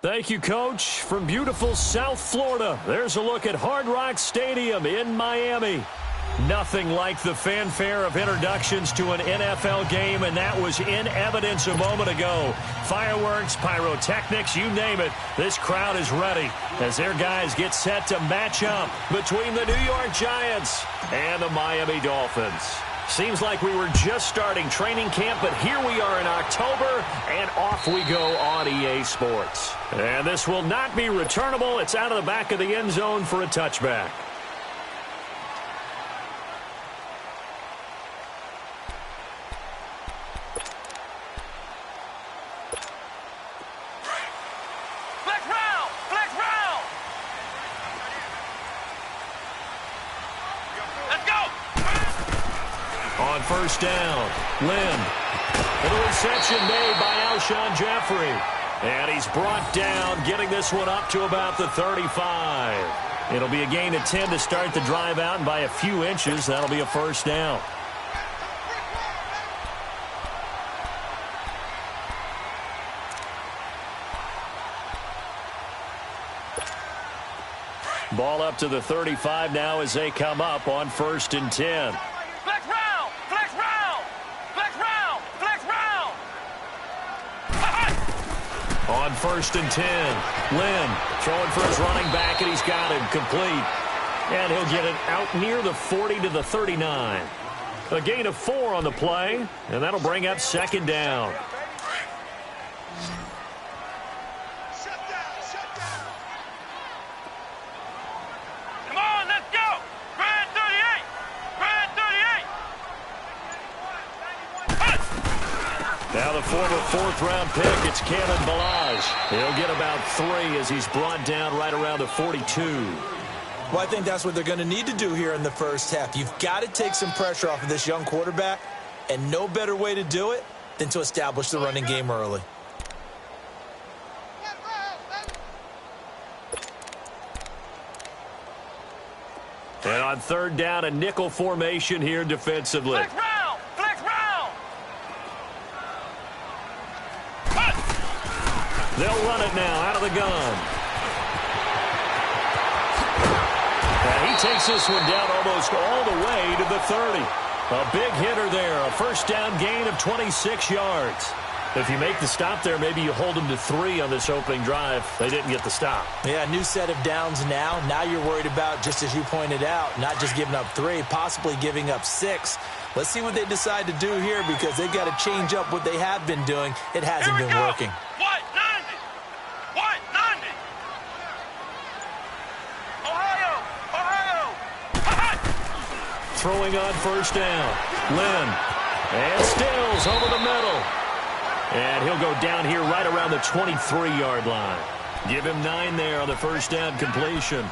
Thank you, Coach. From beautiful South Florida, there's a look at Hard Rock Stadium in Miami. Nothing like the fanfare of introductions to an NFL game, and that was in evidence a moment ago. Fireworks, pyrotechnics, you name it. This crowd is ready as their guys get set to match up between the New York Giants and the Miami Dolphins. Seems like we were just starting training camp, but here we are in October, and off we go on EA Sports. And this will not be returnable. It's out of the back of the end zone for a touchback. On first down, Lynn. And the reception made by Alshon Jeffrey. And he's brought down, getting this one up to about the 35. It'll be a gain of 10 to start the drive out, and by a few inches, that'll be a first down. Ball up to the 35 now as they come up on first and 10. On first and 10, Lynn throwing for his running back, and he's got him complete. And he'll get it out near the 40 to the 39. A gain of 4 on the play, and that'll bring up second down. Come on, let's go! Grand 38! Grand 38! Now the former fourth-round pick, it's Kalen Ballage. He'll get about 3 as he's brought down right around the 42. Well, I think that's what they're going to need to do here in the first half. You've got to take some pressure off of this young quarterback, and no better way to do it than to establish the running game early. And on third down, a nickel formation here defensively. Flex round! Flex round! They'll run it now out of the gun. And he takes this one down almost all the way to the 30. A big hitter there, a first down gain of 26 yards. If you make the stop there, maybe you hold them to 3 on this opening drive. They didn't get the stop. Yeah, new set of downs now. Now you're worried about, just as you pointed out, not just giving up 3, possibly giving up 6. Let's see what they decide to do here, because they've got to change up what they have been doing. It hasn't been working. White 90! White 90! Ohio! Ohio! Throwing on first down. Lynn. And Stills over the middle. And he'll go down here right around the 23-yard line. Give him 9 there on the first down completion.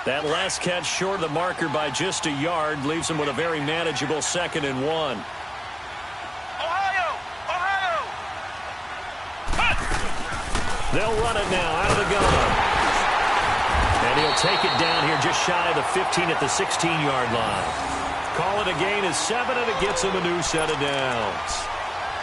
That last catch short of the marker by just a yard leaves him with a very manageable 2nd and 1. Ohio! Ohio! They'll run it now out of the gun. And he'll take it down here just shy of the 15 at the 16-yard line. Call it a gain of 7, and it gets him a new set of downs.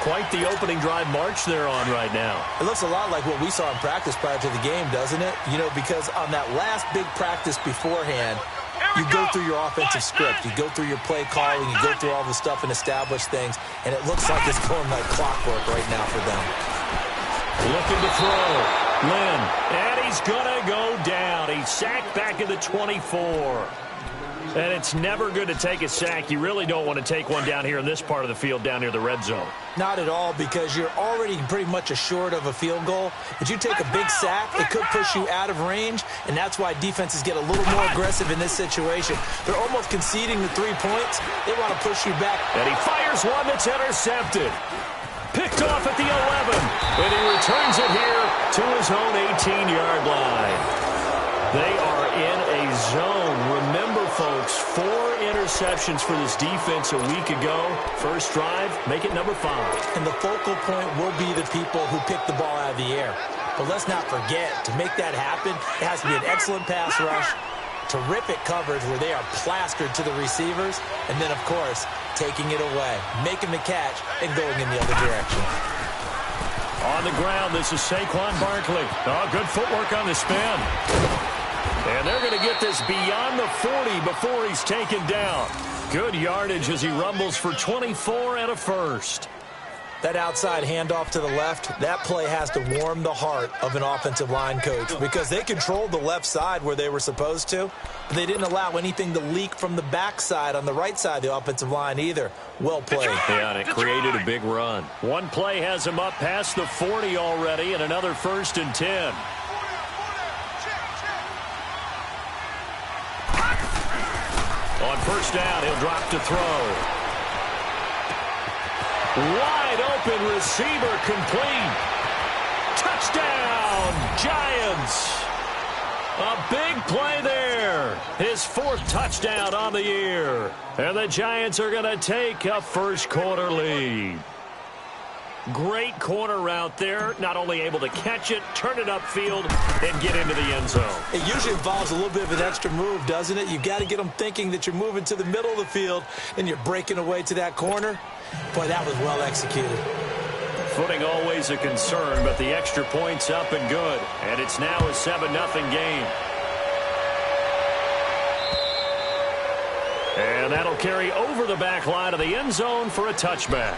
Quite the opening drive march they're on right now. It looks a lot like what we saw in practice prior to the game, doesn't it? You know, because on that last big practice beforehand, you go through your offensive script. You go through your play calling. You go through all the stuff and establish things. And it looks like it's going like clockwork right now for them. Looking to throw. Lynn. And he's going to go down. He's sacked back at the 24. And it's never good to take a sack. You really don't want to take one down here in this part of the field, down near the red zone. Not at all, because you're already pretty much assured of a field goal. If you take a big sack, it could push you out of range, and that's why defenses get a little more aggressive in this situation. They're almost conceding the 3 points. They want to push you back. And he fires one that's intercepted. Picked off at the 11, and he returns it here to his own 18-yard line. They are in a zone. Remember, folks, 4 interceptions for this defense a week ago. First drive, make it number 5. And the focal point will be the people who pick the ball out of the air. But let's not forget, to make that happen, it has to be an excellent pass rush, terrific coverage where they are plastered to the receivers, and then, of course, taking it away, making the catch, and going in the other direction. On the ground, this is Saquon Barkley. Oh, good footwork on the spin. And they're going to get this beyond the 40 before he's taken down. Good yardage as he rumbles for 24 and a first. That outside handoff to the left, that play has to warm the heart of an offensive line coach because they controlled the left side where they were supposed to, but they didn't allow anything to leak from the backside on the right side of the offensive line either. Well played. Yeah, and it created a big run. One play has him up past the 40 already and another 1st and 10. On first down, he'll drop to throw. Wide open receiver complete. Touchdown, Giants. A big play there. His 4th touchdown on the year. And the Giants are going to take a first-quarter lead. Great corner route there. Not only able to catch it, turn it upfield, and get into the end zone. It usually involves a little bit of an extra move, doesn't it? You've got to get them thinking that you're moving to the middle of the field and you're breaking away to that corner. Boy, that was well executed. Footing always a concern, but the extra point's up and good. And it's now a 7-0 game. And that'll carry over the back line of the end zone for a touchback.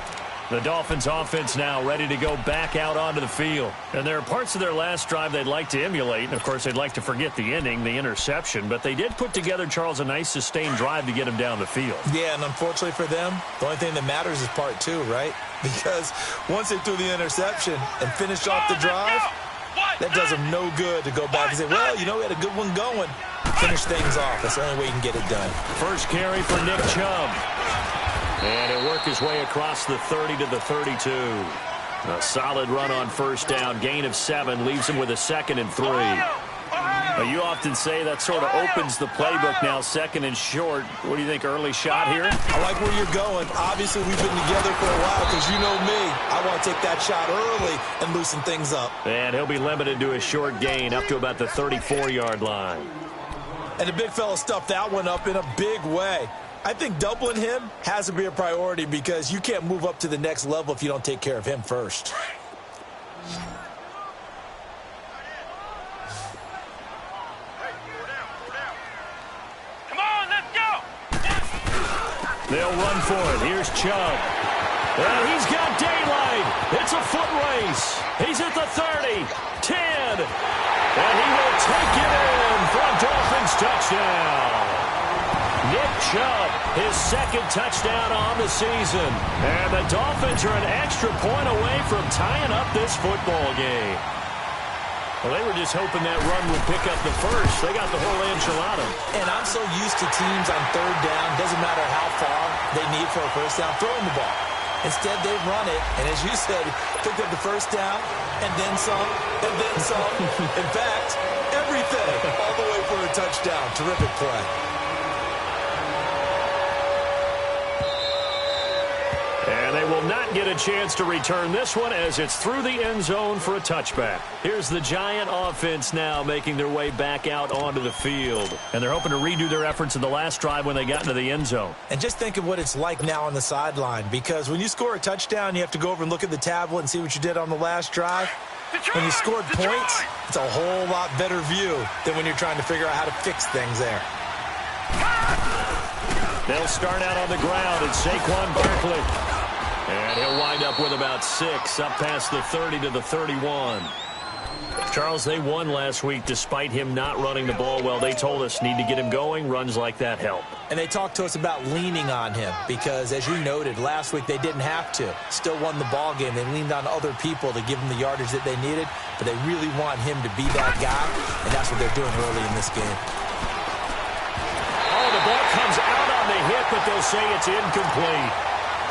The Dolphins offense now ready to go back out onto the field. And there are parts of their last drive they'd like to emulate. And, of course, they'd like to forget the ending, the interception. But they did put together, Charles, a nice sustained drive to get him down the field. Yeah, and unfortunately for them, the only thing that matters is part 2, right? Because once they threw the interception and finished off the drive, that does them no good to go back and say, well, you know, we had a good one going. Finish things off. That's the only way you can get it done. First carry for Nick Chubb. And he'll work his way across the 30 to the 32. A solid run on first down. Gain of 7 leaves him with a 2nd and 3. Now, you often say that sort of opens the playbook now, 2nd and short. What do you think, early shot here? I like where you're going. Obviously, we've been together for a while because you know me. I want to take that shot early and loosen things up. And he'll be limited to a short gain up to about the 34-yard line. And the big fella stuffed that one up in a big way. I think doubling him has to be a priority because you can't move up to the next level if you don't take care of him first. Come on, let's go. They'll run for it. Here's Chubb. And he's got daylight. It's a foot race. He's at the 30, 10. And he will take it in for a Dolphins touchdown. Nick Chubb, his 2nd touchdown on the season. And the Dolphins are an extra point away from tying up this football game. Well, they were just hoping that run would pick up the first. They got the whole enchilada. And I'm so used to teams on 3rd down, doesn't matter how far they need for a first down, throwing the ball. Instead, they run it, and as you said, picked up the first down, and then some, and then some. In fact, everything, all the way for a touchdown. Terrific play. And they will not get a chance to return this one as it's through the end zone for a touchback. Here's the Giant offense now making their way back out onto the field. And they're hoping to redo their efforts in the last drive when they got into the end zone. And just think of what it's like now on the sideline, because when you score a touchdown, you have to go over and look at the tablet and see what you did on the last drive. When you scored points, it's a whole lot better view than when you're trying to figure out how to fix things there. They'll start out on the ground. It's Saquon Barkley. And he'll wind up with about 6, up past the 30 to the 31. Charles, they won last week despite him not running the ball well. They told us need to get him going. Runs like that help. And they talked to us about leaning on him because, as you noted, last week they didn't have to. Still won the ball game. They leaned on other people to give them the yardage that they needed, but they really want him to be that guy, and that's what they're doing early in this game. Oh, the ball comes out on the hip, but they'll say it's incomplete.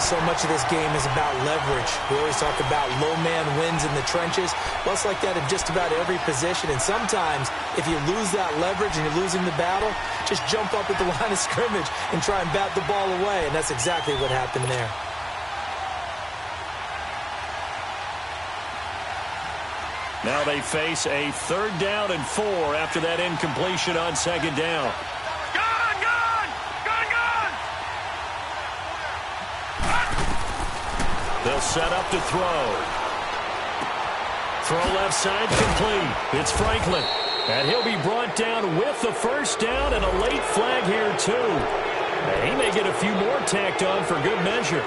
So much of this game is about leverage. We always talk about low man wins in the trenches. Well, it's like that in just about every position. And sometimes, if you lose that leverage and you're losing the battle, just jump up at the line of scrimmage and try and bat the ball away. And that's exactly what happened there. Now they face a 3rd down and 4 after that incompletion on 2nd down. They'll set up to throw. Throw left side complete. It's Franklin. And he'll be brought down with the first down and a late flag here, too. And he may get a few more tacked on for good measure.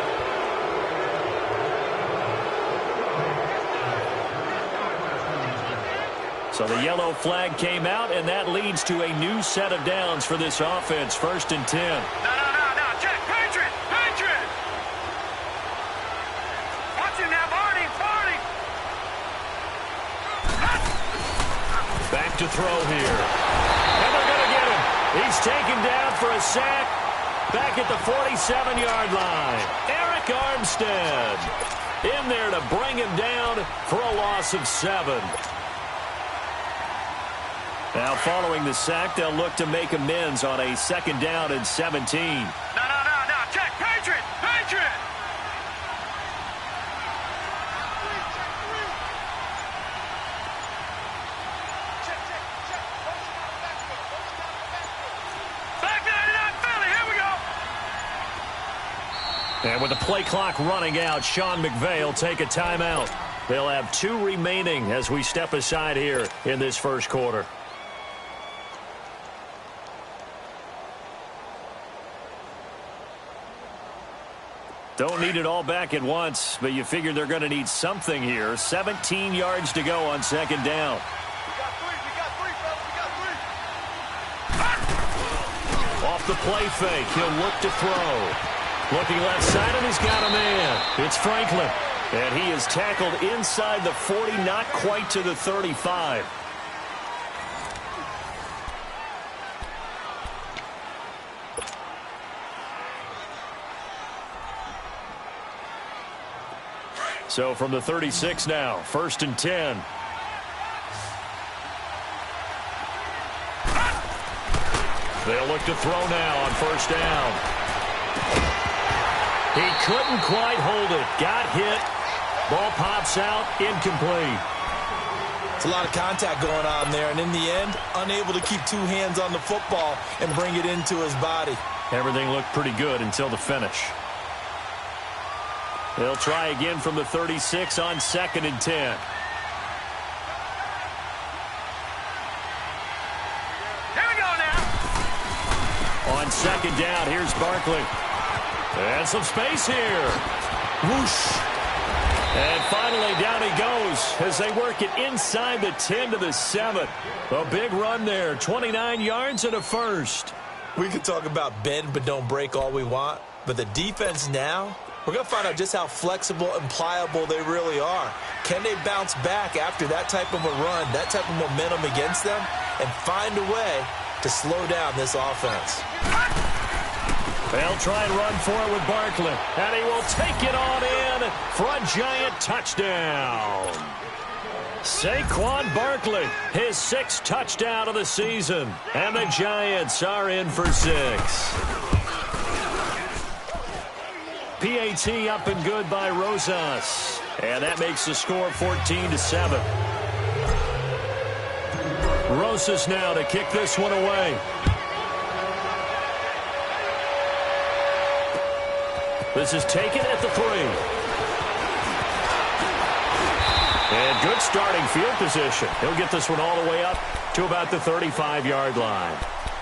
So the yellow flag came out, and that leads to a new set of downs for this offense. 1st and 10. No. Check. Patriot. Watch him now, Barney. Back to throw here. And they're going to get him. He's taken down for a sack. Back at the 47-yard line. Eric Armstead in there to bring him down for a loss of 7. Now, following the sack, they'll look to make amends on a 2nd down and 17. No. Check. Patriot. Back 99 Philly. Here we go. And with the play clock running out, Sean McVay will take a timeout. They'll have 2 remaining as we step aside here in this first quarter. Don't need it all back at once, but you figure they're going to need something here. 17 yards to go on 2nd down. We got three, fellas. We got 3. Off the play fake, he'll look to throw. Looking left side, and he's got a man. It's Franklin. And he is tackled inside the 40, not quite to the 35. So from the 36 now, 1st and 10. They'll look to throw now on 1st down. He couldn't quite hold it. Got hit. Ball pops out. Incomplete. It's a lot of contact going on there, and in the end, unable to keep 2 hands on the football and bring it into his body. Everything looked pretty good until the finish. They'll try again from the 36 on 2nd and 10. Here we go now. On 2nd down, here's Barkley. And some space here. Whoosh. And finally, down he goes as they work it inside the 10 to the 7. A big run there, 29 yards and a first. We could talk about bend but don't break all we want, but the defense now, we're going to find out just how flexible and pliable they really are. Can they bounce back after that type of a run, that type of momentum against them, and find a way to slow down this offense? They'll try and run for it with Barkley, and he will take it on in for a giant touchdown. Saquon Barkley, his 6th touchdown of the season, and the Giants are in for 6. PAT up and good by Rosas, and that makes the score 14-7. Rosas now to kick this one away. This is taken at the 3. And good starting field position. He'll get this one all the way up to about the 35-yard line.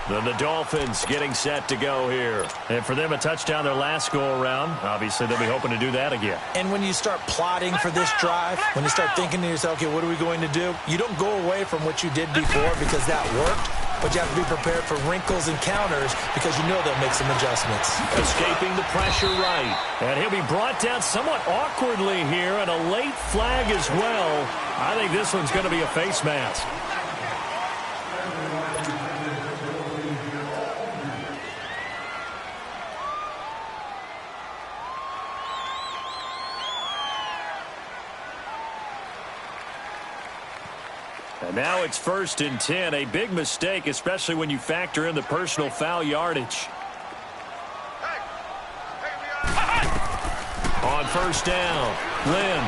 Then the Dolphins getting set to go here. And for them, a touchdown their last go-around. Obviously, they'll be hoping to do that again. And when you start plotting for this drive, when you start thinking to yourself, okay, what are we going to do? You don't go away from what you did before because that worked. But you have to be prepared for wrinkles and counters because you know they'll make some adjustments. Escaping the pressure right. And he'll be brought down somewhat awkwardly here, and a late flag as well. I think this one's going to be a face mask. And now it's 1st and 10. A big mistake, especially when you factor in the personal foul yardage. On 1st down, Lynn.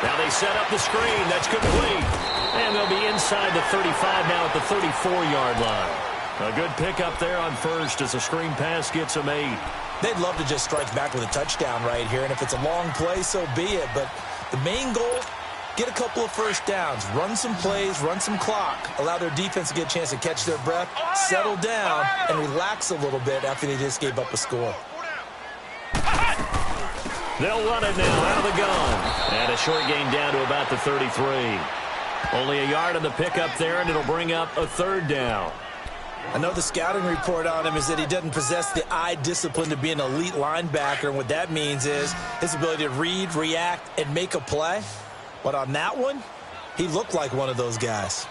Now they set up the screen. That's complete. And they'll be inside the 35 now at the 34-yard line. A good pickup there on 1st as the screen pass gets them 8. They'd love to just strike back with a touchdown right here, and if it's a long play, so be it. But the main goal, get a couple of first downs, run some plays, run some clock, allow their defense to get a chance to catch their breath, settle down, and relax a little bit after they just gave up a score. They'll run it now out of the gun. And a short gain down to about the 33. Only a yard on the pickup there, and it'll bring up a third down. I know the scouting report on him is that he doesn't possess the eye discipline to be an elite linebacker, and what that means is his ability to read, react, and make a play. But on that one, he looked like one of those guys.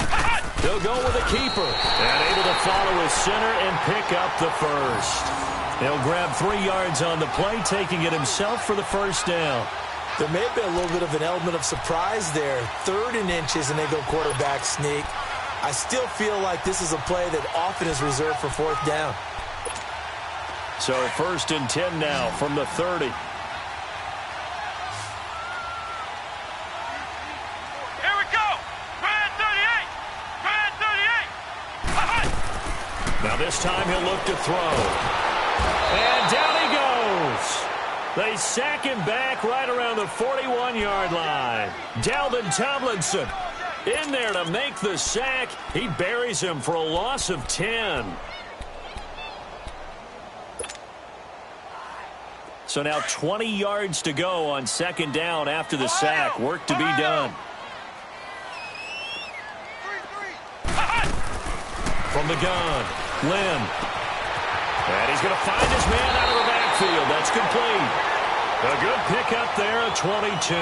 He'll go with a keeper, and able to follow his center and pick up the first. He'll grab 3 yards on the play, taking it himself for the first down. There may have been a little bit of an element of surprise there. 3rd and inches, and they go quarterback sneak. I still feel like this is a play that often is reserved for 4th down. So 1st and 10 now from the 30. Here we go. Grand 38. Grand 38. Now this time he'll look to throw. And down he goes. They sack him back right around the 41-yard line. Dalvin Tomlinson in there to make the sack. He buries him for a loss of 10. So now 20 yards to go on 2nd down after the sack. Work to be done. From the gun, Lynn. And he's going to find his man out of the backfield. That's complete. A good pickup there, a 22.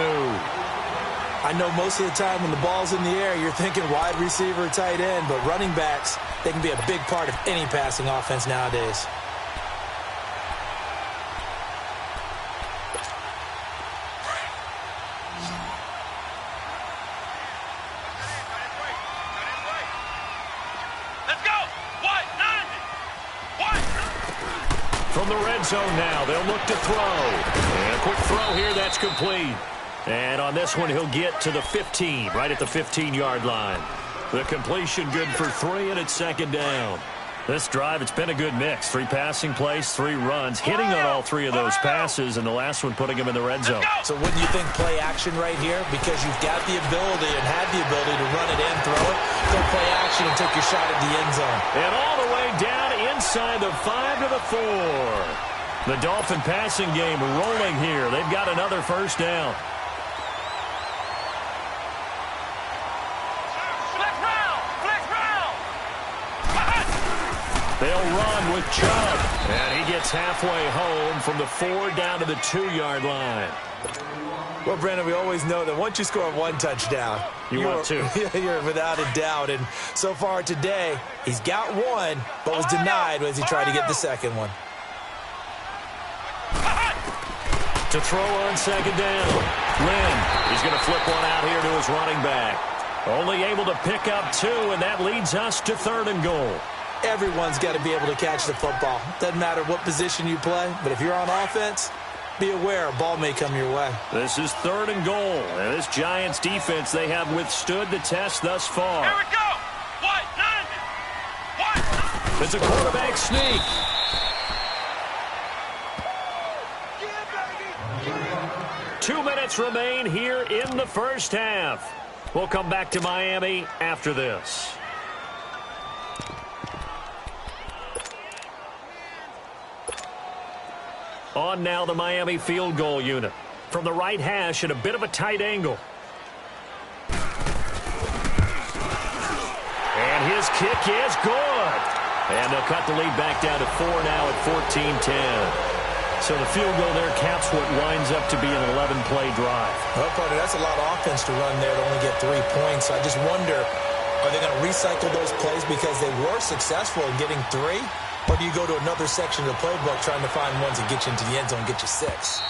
I know most of the time when the ball's in the air, you're thinking wide receiver, tight end, but running backs, they can be a big part of any passing offense nowadays. Let's go. What? 90. What? From the red zone now, they'll look to throw. And a quick throw here, that's complete. And on this one, he'll get to the 15, right at the 15-yard line. The completion good for 3, and it's 2nd down. This drive, it's been a good mix. 3 passing plays, 3 runs, hitting on all 3 of those passes, and the last one putting him in the red zone. So wouldn't you think play action right here? Because you've got the ability and had the ability to run it and throw it. Go play action and take your shot at the end zone. And all the way down inside the 5 to the 4. The Dolphin passing game rolling here. They've got another first down. They'll run with Chubb. And he gets halfway home from the 4 down to the 2-yard line. Well, Brandon, we always know that once you score 1 touchdown, want to. You're without a doubt. And so far today, he's got 1, but was denied as he tried to get the 2nd one. To throw on 2nd down. Lynn, he's going to flip one out here to his running back. Only able to pick up 2, and that leads us to 3rd and goal. Everyone's got to be able to catch the football. Doesn't matter what position you play, but if you're on offense, be aware a ball may come your way. This is 3rd and goal, and this Giants defense, they have withstood the test thus far. Here we go. What? 90. What? It's a quarterback sneak. Yeah, 2 minutes remain here in the first half. We'll come back to Miami after this. On now the Miami field goal unit. From the right hash at a bit of a tight angle. And his kick is good. And they'll cut the lead back down to 4 now at 14-10. So the field goal there caps what winds up to be an 11-play drive. Well, partner, that's a lot of offense to run there to only get 3 points. So I just wonder, are they going to recycle those plays because they were successful in getting 3? Or do you go to another section of the playbook trying to find ones that get you into the end zone and get you 6?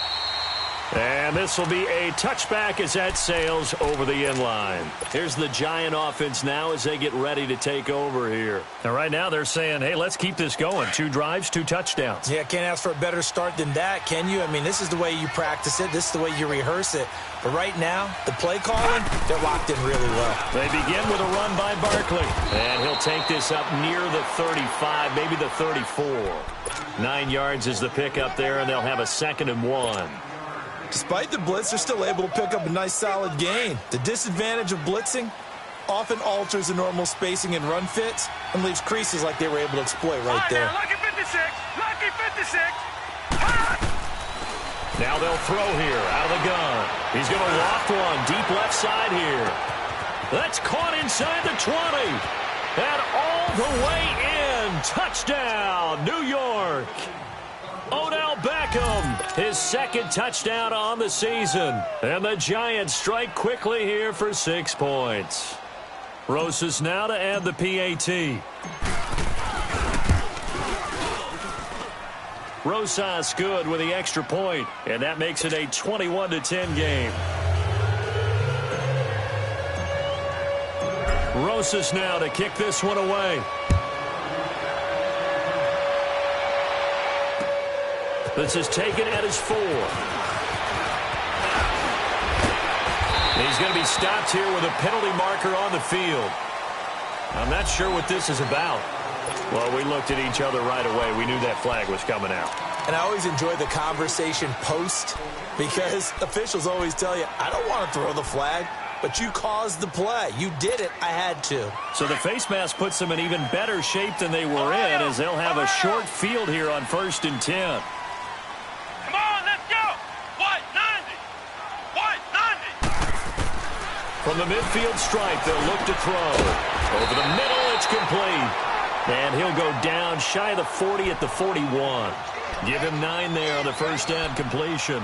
And this will be a touchback as that sails over the end line. Here's the Giant offense now as they get ready to take over here. And right now they're saying, hey, let's keep this going. 2 drives, 2 touchdowns. Yeah, can't ask for a better start than that, can you? I mean, this is the way you practice it. This is the way you rehearse it. But right now, the play calling, they're locked in really well. They begin with a run by Barkley. And he'll take this up near the 35, maybe the 34. 9 yards is the pickup there, and they'll have a 2nd and 1. Despite the blitz, they're still able to pick up a nice, solid gain. The disadvantage of blitzing often alters the normal spacing and run fits and leaves creases like they were able to exploit right there. Lucky 56. Lucky 56. Now they'll throw here out of the gun. He's going to loft one deep left side here. That's caught inside the 20. And all the way in. Touchdown, New York. Odell Beckham, his second touchdown on the season. And the Giants strike quickly here for 6 points. Rosas now to add the PAT. Rosas good with the extra point, and that makes it a 21-10 game. Rosas now to kick this one away. This is taken at his 4. He's going to be stopped here with a penalty marker on the field. I'm not sure what this is about. Well, we looked at each other right away. We knew that flag was coming out. And I always enjoy the conversation post because officials always tell you, I don't want to throw the flag, but you caused the play. You did it. I had to. So the face mask puts them in even better shape than they were in as they'll have a short field here on 1st and 10. Come on, let's go. White 90. White 90. From the midfield stripe, they'll look to throw. Over the middle, it's complete. And he'll go down shy of the 40 at the 41. Give him 9 there on the first down completion.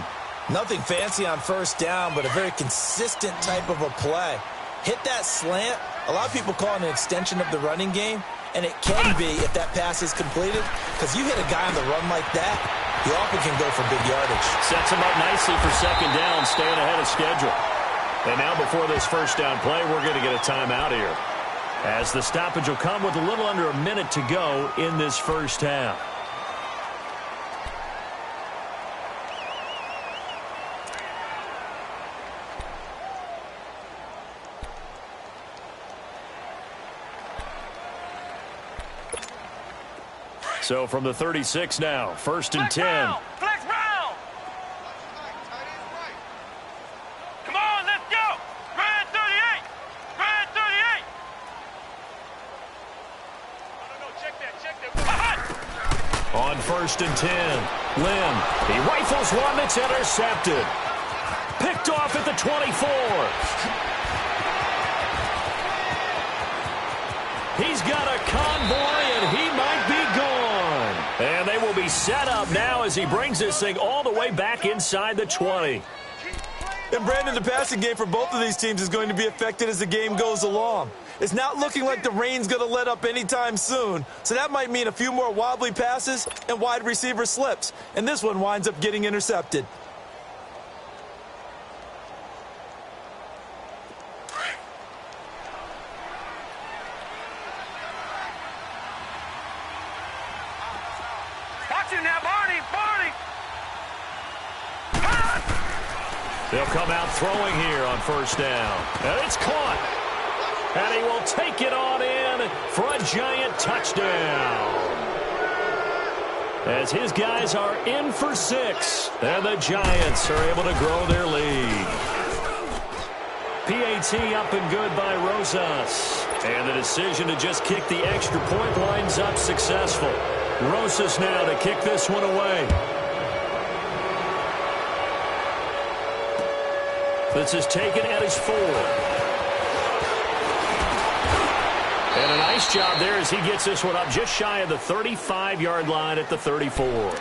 Nothing fancy on first down, but a very consistent type of a play. Hit that slant. A lot of people call it an extension of the running game, and it can be if that pass is completed, because you hit a guy on the run like that, he often can go for big yardage. Sets him up nicely for second down, staying ahead of schedule. And now before this first down play, we're going to get a timeout here, as the stoppage will come with a little under a minute to go in this first half. So from the 36 now, 1st and 10. Flex round. Come on, let's go. Red 38. Red 38. No, check that. On 1st and 10, Lynn, he rifles one that's intercepted. Picked off at the 24. He's got a convoy, and he might be gone. And they will be set up now as he brings this thing all the way back inside the 20. And Brandon, the passing game for both of these teams is going to be affected as the game goes along. It's not looking like the rain's going to let up anytime soon, so that might mean a few more wobbly passes and wide receiver slips. And this one winds up getting intercepted. They'll come out throwing here on first down. And it's caught. And he will take it on in for a Giant touchdown. As his guys are in for 6. And the Giants are able to grow their lead. PAT up and good by Rosas. And the decision to just kick the extra point lines up successful. Rosas now to kick this one away. This is taken at his 4. And a nice job there as he gets this one up just shy of the 35-yard line at the 34.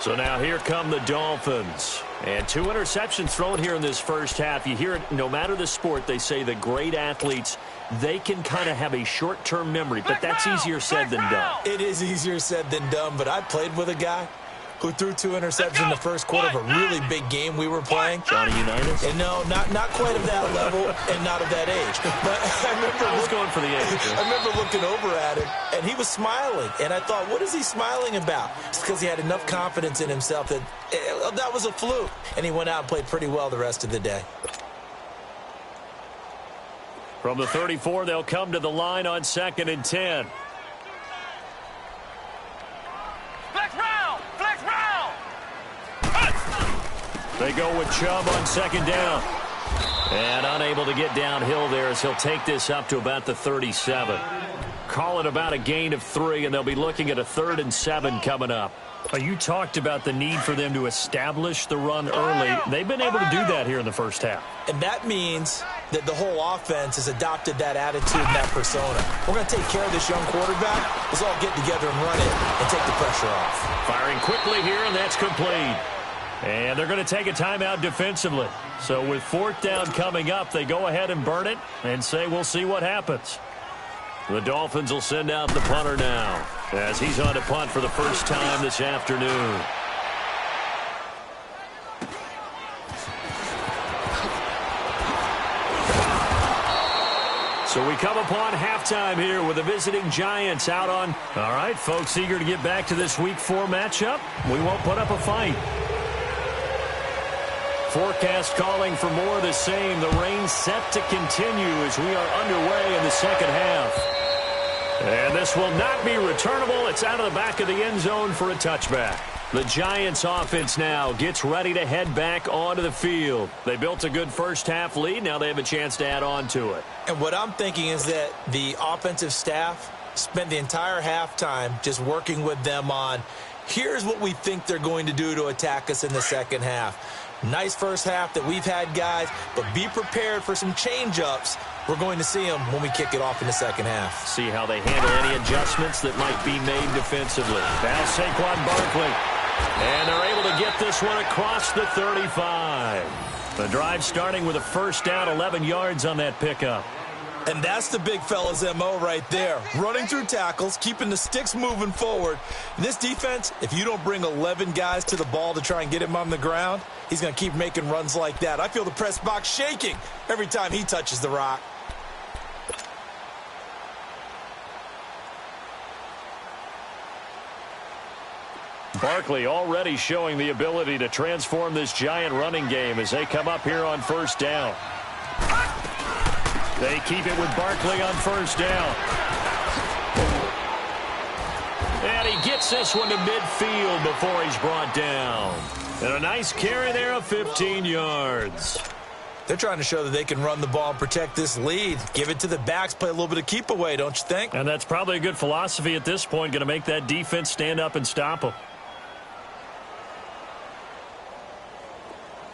So now here come the Dolphins. And 2 interceptions thrown here in this first half. You hear it, no matter the sport, they say the great athletes, they can kind of have a short-term memory, but that's easier said than done. It is easier said than done, but I played with a guy who threw 2 interceptions in the first quarter of a really big game we were playing. Johnny Unitas? And no, not quite of that level and not of that age. But I was going for the age. I remember looking over at him, and he was smiling. And I thought, what is he smiling about? It's because he had enough confidence in himself that that was a fluke. And he went out and played pretty well the rest of the day. From the 34, they'll come to the line on 2nd and 10. They go with Chubb on second down. And unable to get downhill there as he'll take this up to about the 37. Call it about a gain of 3, and they'll be looking at a 3rd and 7 coming up. You talked about the need for them to establish the run early. They've been able to do that here in the first half. And that means that the whole offense has adopted that attitude and that persona. We're going to take care of this young quarterback. Let's all get together and run it and take the pressure off. Firing quickly here, and that's complete. And they're going to take a timeout defensively. So with 4th down coming up, they go ahead and burn it and say we'll see what happens. The Dolphins will send out the punter now as he's on to punt for the first time this afternoon. So we come upon halftime here with the visiting Giants out on. All right, folks, eager to get back to this Week 4 matchup. We won't put up a fight. Forecast calling for more of the same. The rain set to continue as we are underway in the second half. And this will not be returnable. It's out of the back of the end zone for a touchback. The Giants offense now gets ready to head back onto the field. They built a good first half lead. Now they have a chance to add on to it. And what I'm thinking is that the offensive staff spent the entire halftime just working with them on, here's what we think they're going to do to attack us in the second half. Nice first half that we've had, guys, but be prepared for some change-ups. We're going to see them when we kick it off in the second half. See how they handle any adjustments that might be made defensively. Now Saquon Barkley. And they're able to get this one across the 35. The drive starting with a first down, 11 yards on that pickup. And that's the big fella's MO right there. Running through tackles, keeping the sticks moving forward. In this defense, if you don't bring 11 guys to the ball to try and get him on the ground, he's going to keep making runs like that. I feel the press box shaking every time he touches the rock. Barkley already showing the ability to transform this Giant running game as they come up here on first down. They keep it with Barkley on first down. And he gets this one to midfield before he's brought down. And a nice carry there of 15 yards. They're trying to show that they can run the ball and protect this lead. Give it to the backs, play a little bit of keep away, don't you think? And that's probably a good philosophy at this point, going to make that defense stand up and stop them.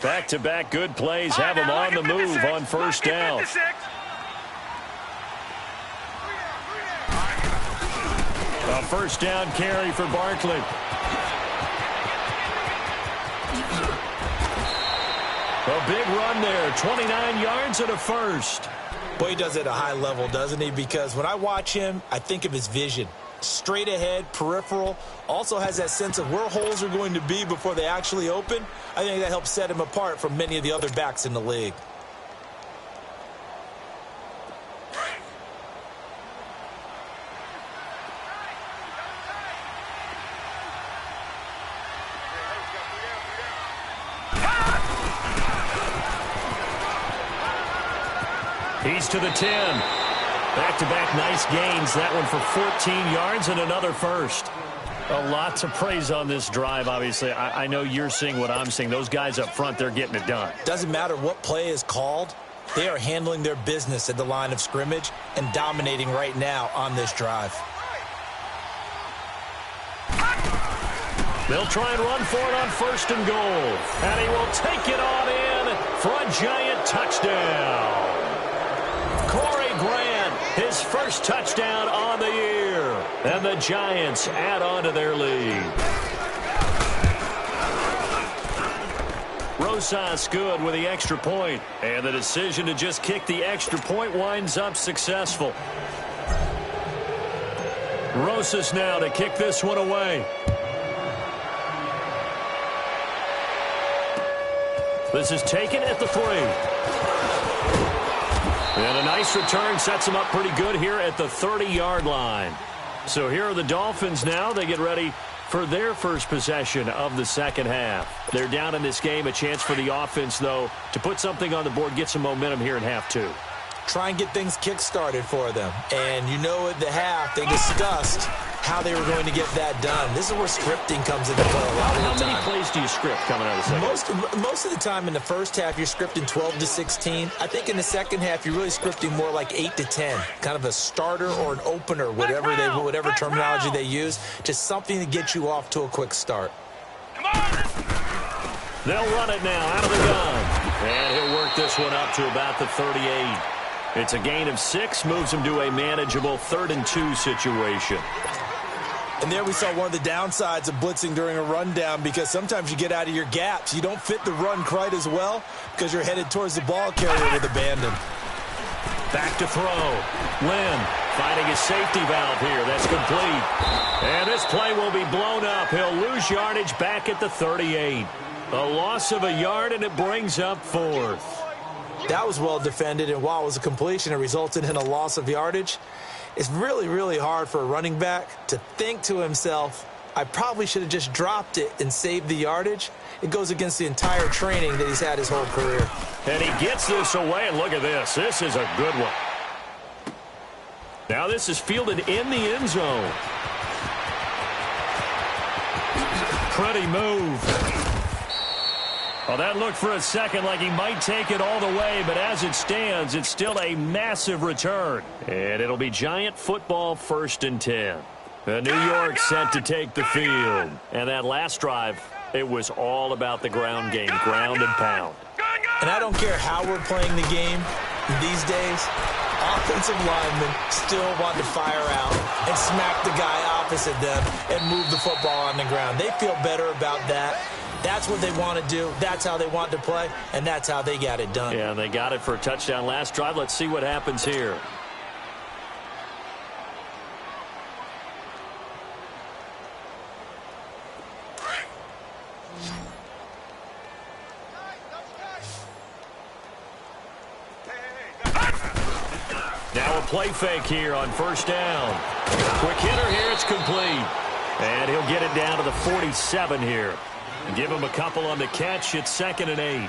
Back-to-back good plays have them on the move on first down. A first down carry for Barkley. A big run there, 29 yards and a first. Boy, he does it at a high level, doesn't he? Because when I watch him, I think of his vision. Straight ahead, peripheral, also has that sense of where holes are going to be before they actually open. I think that helps set him apart from many of the other backs in the league. He's to the 10. Back-to-back nice gains. That one for 14 yards and another first. A lot to praise on this drive, obviously. I know you're seeing what I'm seeing. Those guys up front, they're getting it done. Doesn't matter what play is called. They are handling their business at the line of scrimmage and dominating right now on this drive. They'll try and run for it on first and goal. And he will take it on in for a Giant touchdown. Corey Grant, his first touchdown on the year. And the Giants add on to their lead. Rosas good with the extra point. And the decision to just kick the extra point winds up successful. Rosas now to kick this one away. This is taken at the 3. And a nice return sets them up pretty good here at the 30-yard line. So here are the Dolphins now. They get ready for their first possession of the second half. They're down in this game. A chance for the offense, though, to put something on the board, get some momentum here in half 2. Try and get things kick-started for them. And you know at the half, they discussed how they were going to get that done. This is where scripting comes into play a lot of the time. How many plays do you script coming out of the second? Most of the time in the first half, you're scripting 12 to 16. I think in the second half, you're really scripting more like 8 to 10, kind of a starter or an opener, whatever terminology they use, just something to get you off to a quick start. Come on! They'll run it now out of the gun. And he'll work this one up to about the 38. It's a gain of 6, moves him to a manageable 3rd and 2 situation. And there we saw one of the downsides of blitzing during a rundown, because sometimes you get out of your gaps. You don't fit the run quite as well because you're headed towards the ball carrier with abandon. Back to throw. Lynn finding his safety valve here. That's complete. And this play will be blown up. He'll lose yardage back at the 38. A loss of a yard, and it brings up 4th. That was well defended, and while it was a completion, it resulted in a loss of yardage. It's really, really hard for a running back to think to himself, I probably should have just dropped it and saved the yardage. It goes against the entire training that he's had his whole career. And he gets this away, and look at this. This is a good one. Now this is fielded in the end zone. Pretty move. Well, that looked for a second like he might take it all the way, but as it stands, it's still a massive return. And it'll be Giant football 1st and 10. New York set to take the field. And that last drive, it was all about the ground game, ground and pound. And I don't care how we're playing the game these days, offensive linemen still want to fire out and smack the guy opposite them and move the football on the ground. They feel better about that. That's what they want to do. That's how they want to play, and that's how they got it done. Yeah, they got it for a touchdown last drive. Let's see what happens here. Now a play fake here on 1st down. Quick hitter here. It's complete. And he'll get it down to the 47 here. Give him a couple on the catch. It's 2nd and 8.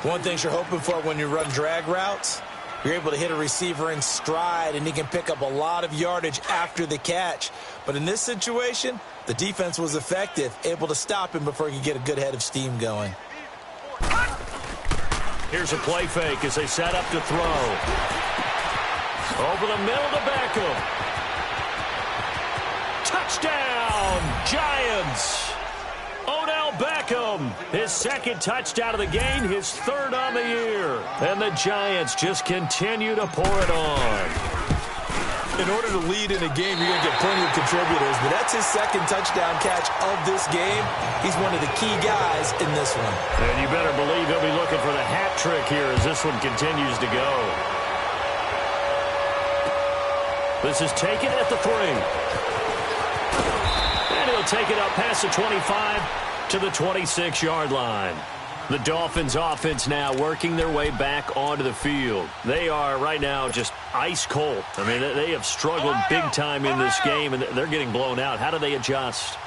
One thing you're hoping for when you run drag routes, you're able to hit a receiver in stride, and he can pick up a lot of yardage after the catch. But in this situation, the defense was effective, able to stop him before he could get a good head of steam going. Here's a play fake as they set up to throw. Over the middle to Beckham. Touchdown, Giants! Odell Beckham, his 2nd touchdown of the game, his 3rd on the year. And the Giants just continue to pour it on. In order to lead in a game, you're going to get plenty of contributors, but that's his 2nd touchdown catch of this game. He's one of the key guys in this one. And you better believe he'll be looking for the hat trick here as this one continues to go. This is taken at the 3. And he'll take it up past the 25 to the 26-yard line. The Dolphins offense now working their way back onto the field. They are right now just ice cold. I mean, they have struggled big time in this game, and they're getting blown out. How do they adjust?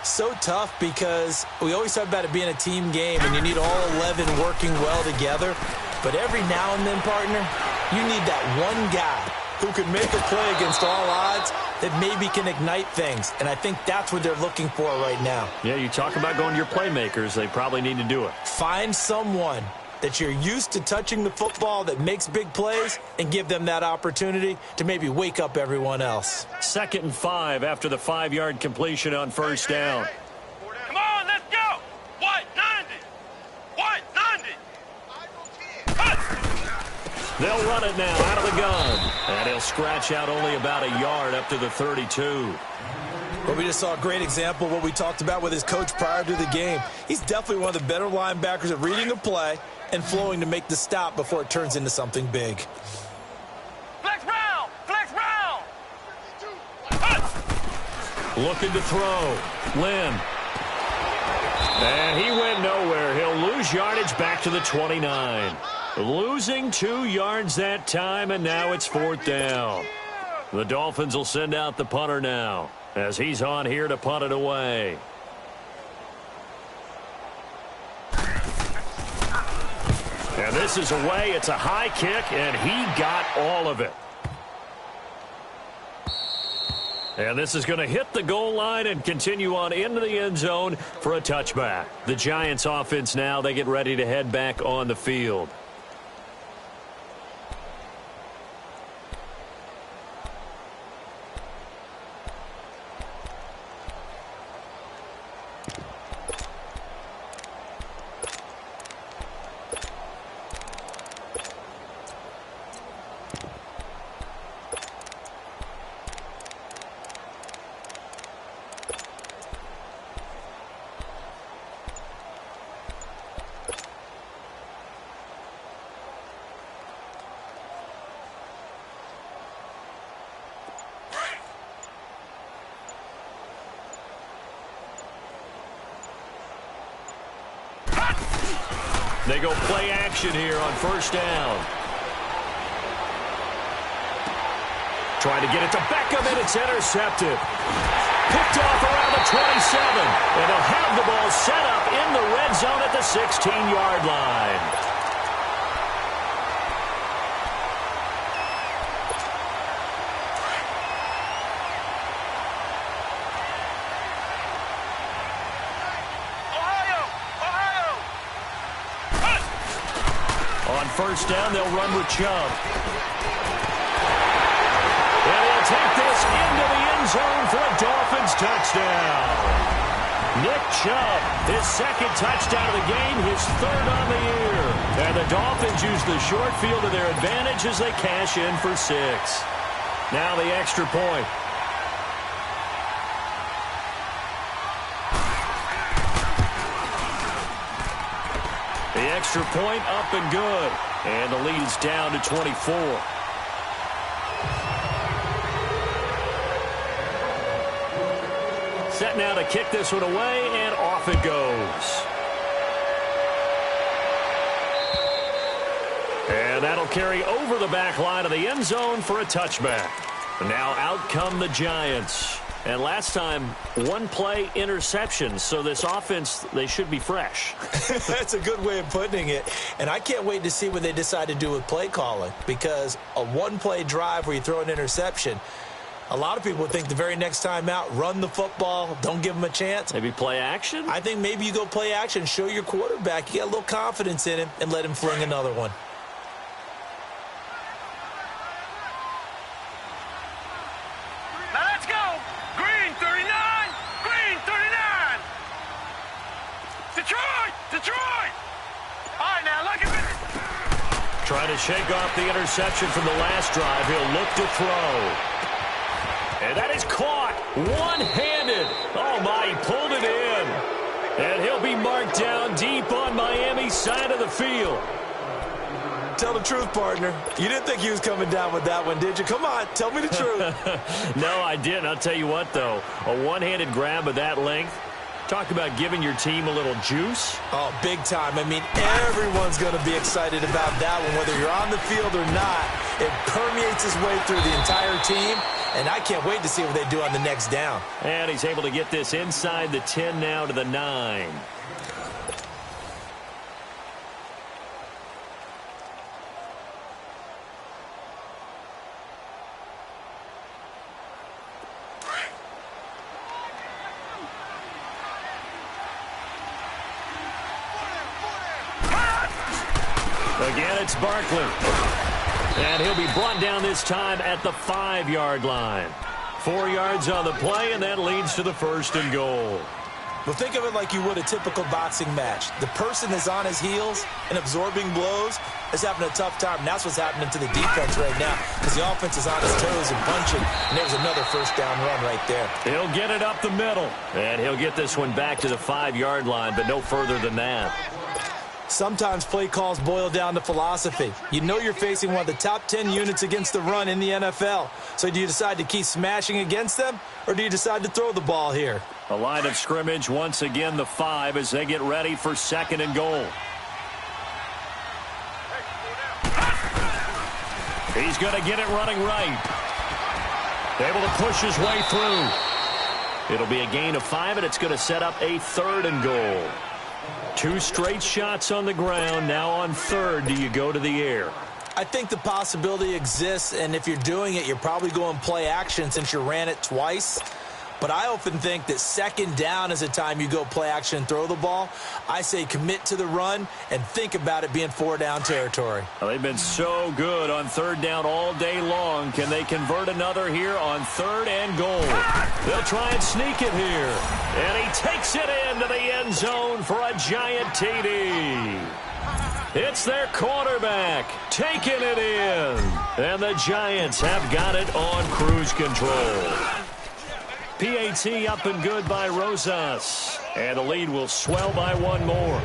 So tough, because we always talk about it being a team game, and you need all 11 working well together. But every now and then, partner, you need that one guy who can make a play against all odds that maybe can ignite things. And I think that's what they're looking for right now. Yeah, you talk about going to your playmakers. They probably need to do it. Find someone that you're used to touching the football that makes big plays and give them that opportunity to maybe wake up everyone else. 2nd and 5 after the 5-yard completion on 1st down. Come on, let's go! White 90! White 90! They'll run it now out of the gun. And he'll scratch out only about a yard up to the 32. Well, we just saw a great example of what we talked about with his coach prior to the game. He's definitely one of the better linebackers at reading a play and flowing to make the stop before it turns into something big. Flex round! Flex round! Looking to throw. Lynn. And he went nowhere. He'll lose yardage back to the 29. Losing 2 yards that time, and now it's 4th down. The Dolphins will send out the punter now as he's on here to punt it away. And this is away. It's a high kick, and he got all of it. And this is going to hit the goal line and continue on into the end zone for a touchback. The Giants offense now, they get ready to head back on the field. They go play action here on first down. Trying to get it to Beckham, and it's intercepted. Picked off around the 27. And they'll have the ball set up in the red zone at the 16-yard line. First down, they'll run with Chubb. And he'll take this into the end zone for a Dolphins touchdown. Nick Chubb, his second touchdown of the game, his third on the year. And the Dolphins use the short field to their advantage as they cash in for 6. Now the extra point. The extra point up and good. And the lead's down to 24. Set now to kick this one away, and off it goes. And that'll carry over the back line of the end zone for a touchback. And now out come the Giants. And last time, one play interception. So this offense, they should be fresh. That's a good way of putting it. And I can't wait to see what they decide to do with play calling. Because a one-play drive where you throw an interception, a lot of people think the very next time out, run the football, don't give them a chance. Maybe play action? I think maybe you go play action, show your quarterback, you get a little confidence in him, and let him fling another one. Trying to shake off the interception from the last drive. He'll look to throw. And that is caught one-handed. Oh, my, he pulled it in. And he'll be marked down deep on Miami's side of the field. Tell the truth, partner. You didn't think he was coming down with that one, did you? Come on, tell me the truth. No, I didn't. I'll tell you what, though. A one-handed grab of that length. Talk about giving your team a little juice. Oh, big time. I mean, everyone's going to be excited about that one, whether you're on the field or not. It permeates his way through the entire team, and I can't wait to see what they do on the next down. And he's able to get this inside the 10 now to the 9. Again, it's Barkley. And he'll be brought down this time at the 5-yard line. 4 yards on the play, and that leads to the 1st and goal. Well, think of it like you would a typical boxing match. The person that's on his heels and absorbing blows is having a tough time. And that's what's happening to the defense right now because the offense is on his toes and punching. And there's another first down run right there. He'll get it up the middle. And he'll get this one back to the 5-yard line, but no further than that. Sometimes play calls boil down to philosophy. You know you're facing one of the top 10 units against the run in the NFL. So do you decide to keep smashing against them, or do you decide to throw the ball here? A line of scrimmage, once again the 5 as they get ready for 2nd and goal. He's going to get it running right. Able to push his way through. It'll be a gain of 5, and it's going to set up a 3rd and goal. 2 straight shots on the ground. Now on 3rd, do you go to the air? I think the possibility exists, and if you're doing it, you're probably going play action since you ran it twice. But I often think that second down is a time you go play action and throw the ball. I say commit to the run and think about it being 4-down territory. Well, they've been so good on third down all day long. Can they convert another here on 3rd and goal? They'll try and sneak it here. And he takes it into the end zone for a giant TD. It's their quarterback taking it in. And the Giants have got it on cruise control. PAT up and good by Rosas. And the lead will swell by one more.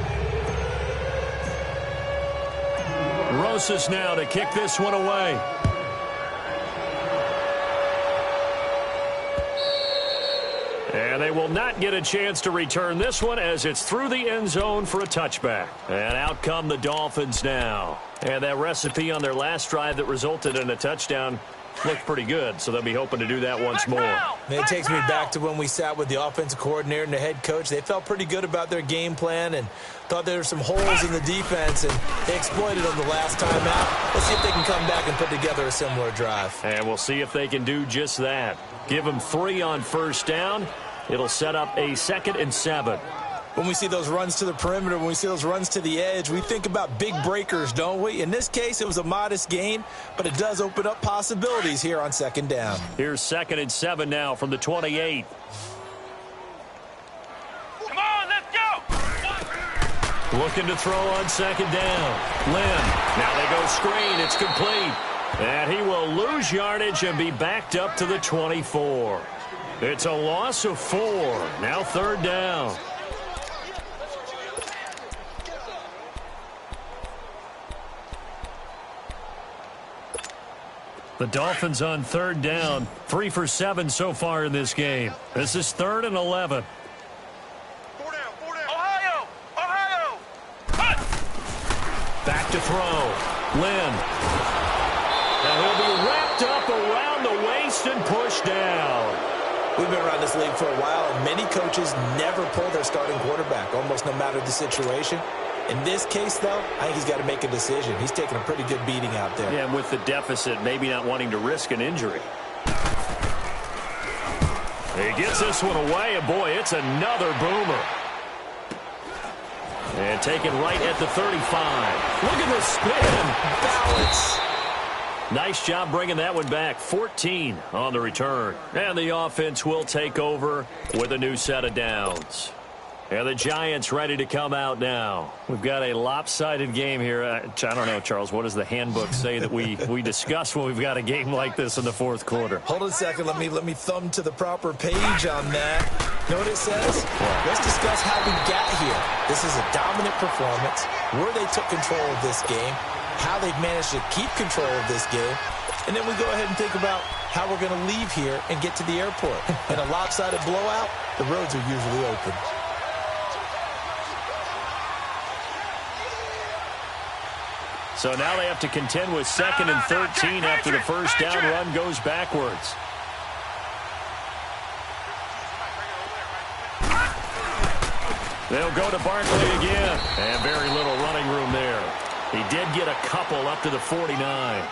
Rosas now to kick this one away. And they will not get a chance to return this one as it's through the end zone for a touchback. And out come the Dolphins now. And that recipe on their last drive that resulted in a touchdown looked pretty good, so they'll be hoping to do that once more. It takes me back to when we sat with the offensive coordinator and the head coach. They felt pretty good about their game plan and thought there were some holes in the defense, and they exploited them the last time out. Let's see if they can come back and put together a similar drive. And we'll see if they can do just that. Give them 3 on first down. It'll set up a 2nd and 7. When we see those runs to the perimeter, when we see those runs to the edge, we think about big breakers, don't we? In this case, it was a modest gain, but it does open up possibilities here on 2nd down. Here's 2nd and 7 now from the 28. Come on, let's go. Looking to throw on 2nd down. Lynn. Now they go screen. It's complete. And he will lose yardage and be backed up to the 24. It's a loss of 4. Now 3rd down. The Dolphins on 3rd down, 3 for 7 so far in this game. This is 3rd and 11. 4 down. Ohio! Back to throw. Lynn. And he'll be wrapped up around the waist and pushed down. We've been around this league for a while, and many coaches never pull their starting quarterback, almost no matter the situation. In this case, though, I think he's got to make a decision. He's taking a pretty good beating out there. Yeah, and with the deficit, maybe not wanting to risk an injury. He gets this one away, and boy, it's another boomer. And taken right at the 35. Look at the spin. Balance. Nice job bringing that one back. 14 on the return. And the offense will take over with a new set of downs. And the Giants ready to come out now. We've got a lopsided game here. I don't know, Charles, what does the handbook say that we discuss when we've got a game like this in the 4th quarter? Hold on a second. Let me thumb to the proper page on that. Know what it says? Let's discuss how we got here. This is a dominant performance, where they took control of this game, how they've managed to keep control of this game, and then we go ahead and think about how we're going to leave here and get to the airport. In a lopsided blowout, the roads are usually open. So now they have to contend with 2nd and 13 after the first down run goes backwards. They'll go to Barkley again. And very little running room there. He did get a couple up to the 49.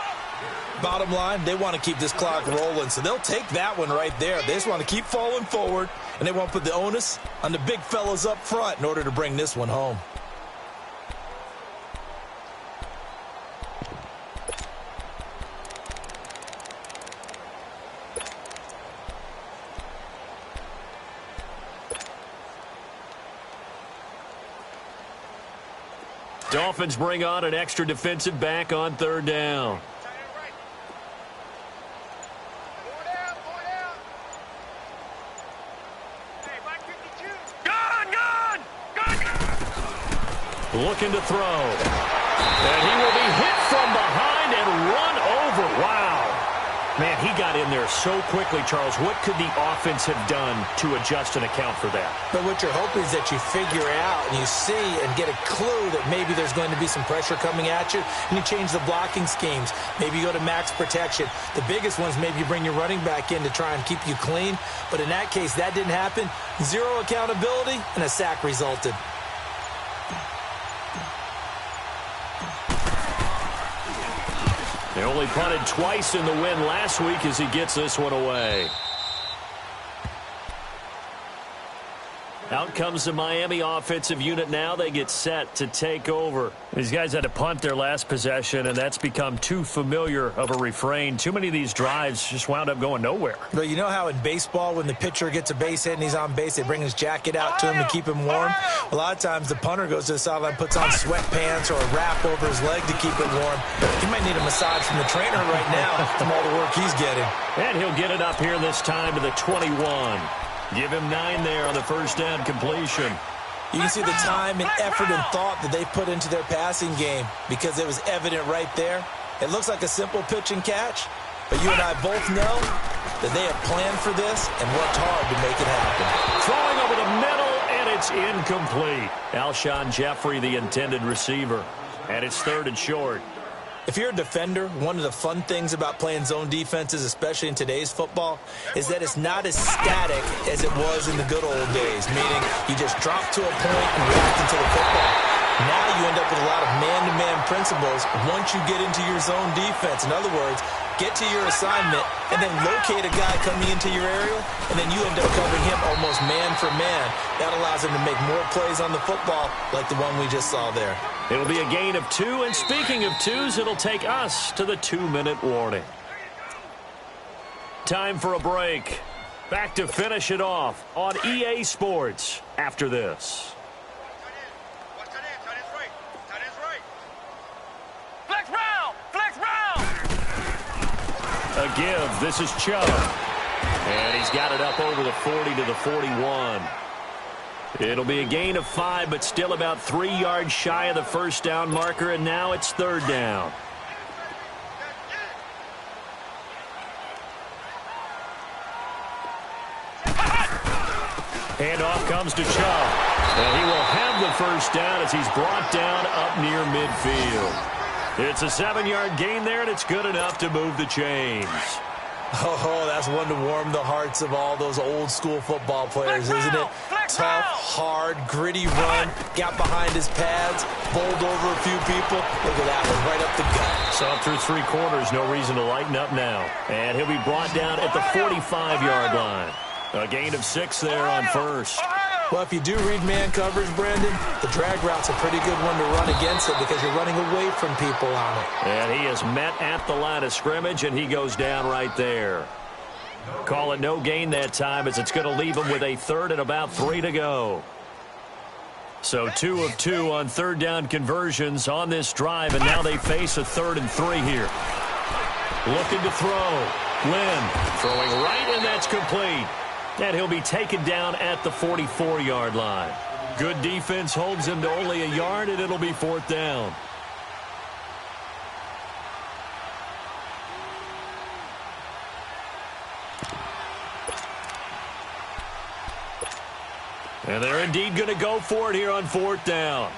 Bottom line, they want to keep this clock rolling, so they'll take that one right there. They just want to keep falling forward, and they want to put the onus on the big fellas up front in order to bring this one home. Dolphins bring on an extra defensive back on 3rd down. Looking to throw. And he will be hit from behind and run over. Wow. Man, he got in there so quickly, Charles. What could the offense have done to adjust and account for that? But what you're hoping is that you figure out and you see and get a clue that maybe there's going to be some pressure coming at you, and you change the blocking schemes. Maybe you go to max protection. The biggest ones, maybe you bring your running back in to try and keep you clean. But in that case, that didn't happen. Zero accountability, and a sack resulted. They only punted twice in the win last week as he gets this one away. Out comes the Miami offensive unit now. They get set to take over. These guys had to punt their last possession, and that's become too familiar of a refrain. Too many of these drives just wound up going nowhere. But you know how in baseball, when the pitcher gets a base hit and he's on base, they bring his jacket out to him to keep him warm? A lot of times the punter goes to the sideline, puts on sweatpants or a wrap over his leg to keep it warm. He might need a massage from the trainer right now from all the work he's getting. And he'll get it up here this time to the 21. Give him 9 there on the first down completion. You can see the time and effort and thought that they put into their passing game because it was evident right there. It looks like a simple pitch and catch, but you and I both know that they have planned for this and worked hard to make it happen. Throwing over the middle, and it's incomplete. Alshon Jeffrey, the intended receiver. And it's 3rd and short. If you're a defender, one of the fun things about playing zone defenses, especially in today's football, is that it's not as static as it was in the good old days, meaning you just drop to a point and react into the football. Now you end up with a lot of man-to-man principles once you get into your zone defense. In other words, get to your assignment and then locate a guy coming into your area, and then you end up covering him almost man for man. That allows him to make more plays on the football like the one we just saw there. It'll be a gain of 2, and speaking of 2s, it'll take us to the 2-minute warning. Time for a break. Back to finish it off on EA Sports after this. Flex round! Flex round! A give. This is Chubb. And he's got it up over the 40 to the 41. It'll be a gain of 5, but still about 3 yards shy of the first down marker, and now it's 3rd down. Handoff comes to Chubb. And he will have the first down as he's brought down up near midfield. It's a 7-yard gain there, and it's good enough to move the chains. Oh, that's one to warm the hearts of all those old-school football players, isn't it? Tough, hard, gritty run, got behind his pads, bowled over a few people. Look at that one, right up the gut. Saw through 3 quarters, no reason to lighten up now. And he'll be brought down at the 45-yard line. A gain of 6 there on first. Well, if you do read man coverage, Brandon, the drag route's a pretty good one to run against it because you're running away from people on it. And he is met at the line of scrimmage, and he goes down right there. Call it no gain that time as it's going to leave him with a 3rd and about 3 to go. So 2 of 2 on 3rd down conversions on this drive, and now they face a 3rd and 3 here. Looking to throw. Lynn throwing right, and that's complete. And he'll be taken down at the 44-yard line. Good defense holds him to only a yard, and it'll be 4th down. And they're indeed going to go for it here on 4th down.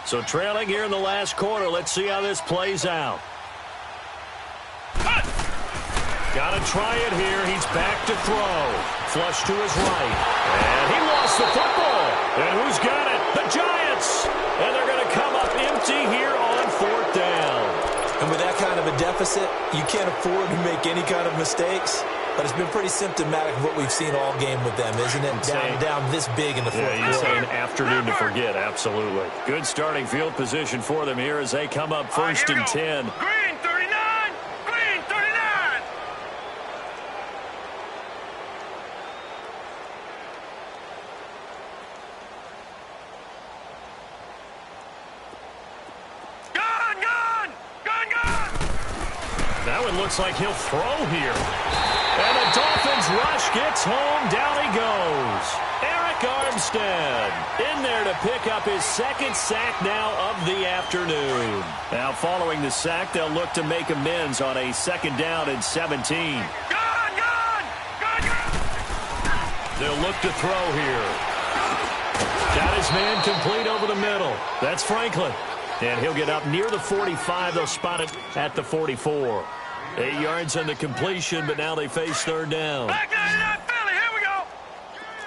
So trailing here in the last quarter. Let's see how this plays out. Got to try it here. He's back to throw. Flush to his right. And he lost the football. And who's got it? The Giants. And they're going to come up empty here on 4th down. And with that kind of a deficit, you can't afford to make any kind of mistakes. But it's been pretty symptomatic of what we've seen all game with them, isn't it? Down this big in the fourth quarter. Yeah, you're saying afternoon to forget. Absolutely. Good starting field position for them here as they come up 1st and 10. Green 39! Green 39! Gun! Gun! Gun! Gun! That one looks like he'll throw here. And the Dolphins rush gets home. Down he goes. Eric Armstead in there to pick up his 2nd sack now of the afternoon. Now following the sack, they'll look to make amends on a 2nd down and 17. Gun! Gun! Gun! Gun! They'll look to throw here. Got his man complete over the middle. That's Franklin. And he'll get up near the 45. They'll spot it at the 44. 8 yards on the completion, but now they face 3rd down. Back 99 Philly, here we go!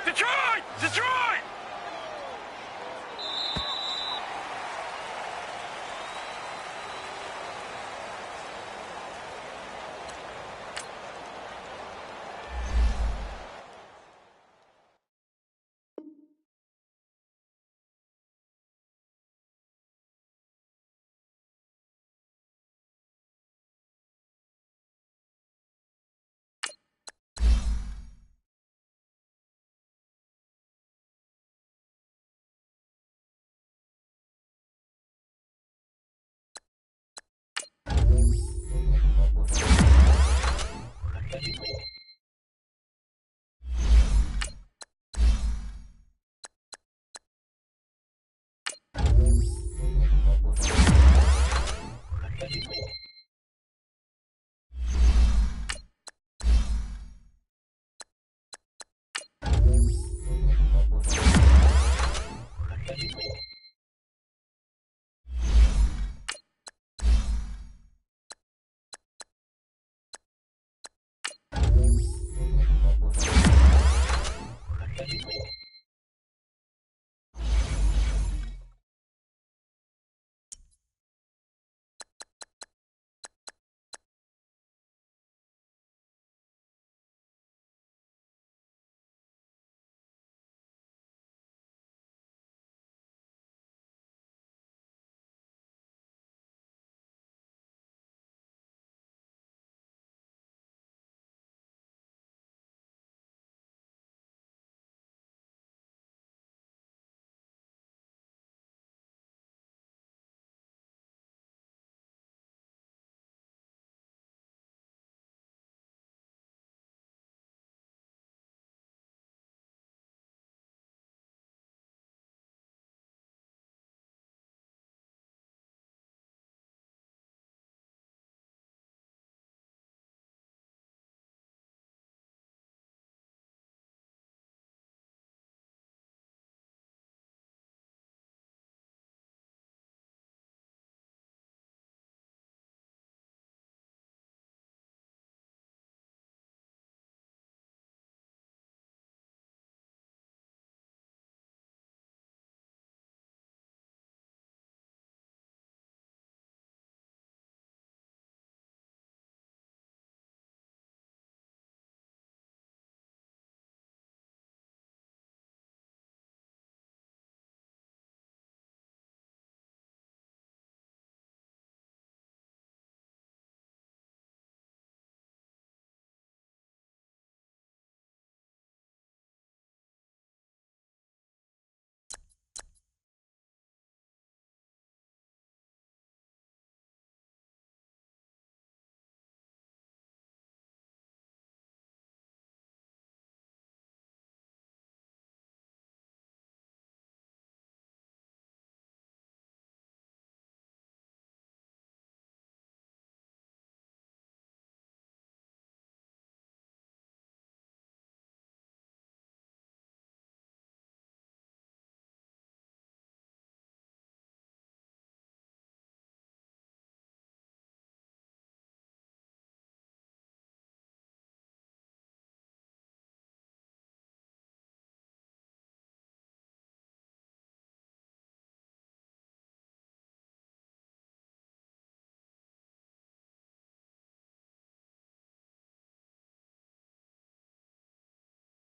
Detroit! Detroit!